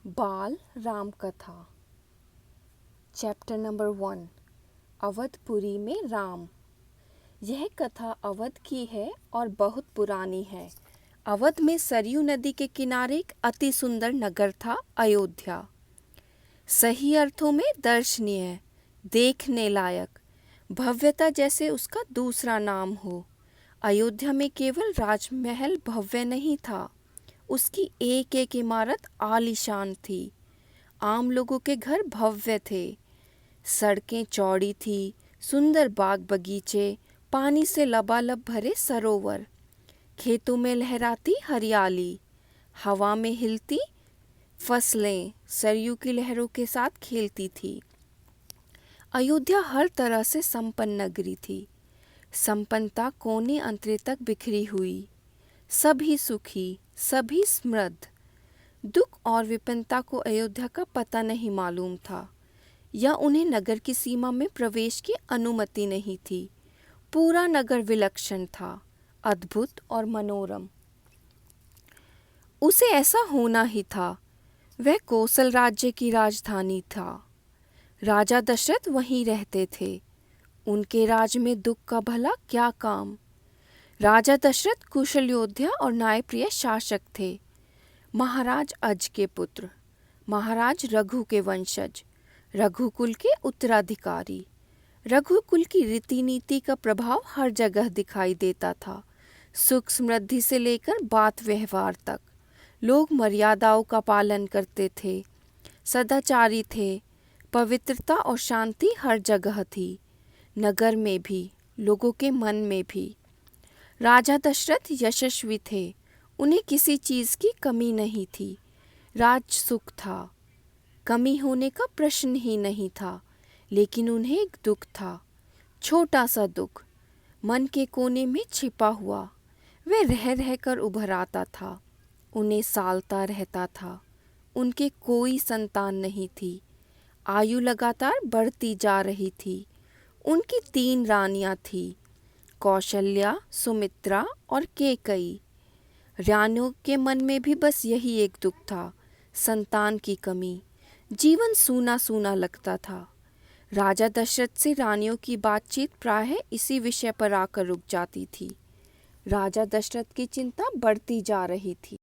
बाल राम कथा chapter number 1 Awadhpuri में राम। यह कथा अवध की है और बहुत पुरानी है। अवध में सरयू नदी के किनारे एक अति सुंदर नगर था, अयोध्या। सही अर्थों में दर्शनीय, देखने लायक, भव्यता जैसे उसका दूसरा नाम हो। अयोध्या में केवल राजमहल भव्य नहीं था, उसकी एक एक इमारत आलीशान थी। आम लोगों के घर भव्य थे, सड़कें चौड़ी थी, सुंदर बाग बगीचे, पानी से लबालब भरे सरोवर, खेतों में लहराती हरियाली, हवा में हिलती फसलें सरयू की लहरों के साथ खेलती थी। अयोध्या हर तरह से संपन्न नगरी थी। संपन्नता कोने अंतरे तक बिखरी हुई, सभी सुखी, सभी समृद्ध। दुख और विपन्नता को अयोध्या का पता नहीं मालूम था, या उन्हें नगर की सीमा में प्रवेश की अनुमति नहीं थी। पूरा नगर विलक्षण था, अद्भुत और मनोरम। उसे ऐसा होना ही था। वह कौशल राज्य की राजधानी था। राजा दशरथ वहीं रहते थे। उनके राज में दुख का भला क्या काम। राजा दशरथ कुशल योद्धा और न्यायप्रिय शासक थे। महाराज अज के पुत्र, महाराज रघु के वंशज, रघुकुल के उत्तराधिकारी। रघुकुल की रीति नीति का प्रभाव हर जगह दिखाई देता था। सुख समृद्धि से लेकर बात व्यवहार तक लोग मर्यादाओं का पालन करते थे, सदाचारी थे। पवित्रता और शांति हर जगह थी, नगर में भी, लोगों के मन में भी। राजा दशरथ यशस्वी थे, उन्हें किसी चीज़ की कमी नहीं थी। राज सुख था, कमी होने का प्रश्न ही नहीं था। लेकिन उन्हें एक दुख था, छोटा सा दुख, मन के कोने में छिपा हुआ। वह रह रहकर उभर आता था, उन्हें सालता रहता था। उनके कोई संतान नहीं थी। आयु लगातार बढ़ती जा रही थी। उनकी 3 रानियां थीं, कौशल्या, सुमित्रा और कैकेयी। रानियों के मन में भी बस यही एक दुख था, संतान की कमी। जीवन सूना सूना लगता था। राजा दशरथ से रानियों की बातचीत प्रायः इसी विषय पर आकर रुक जाती थी। राजा दशरथ की चिंता बढ़ती जा रही थी।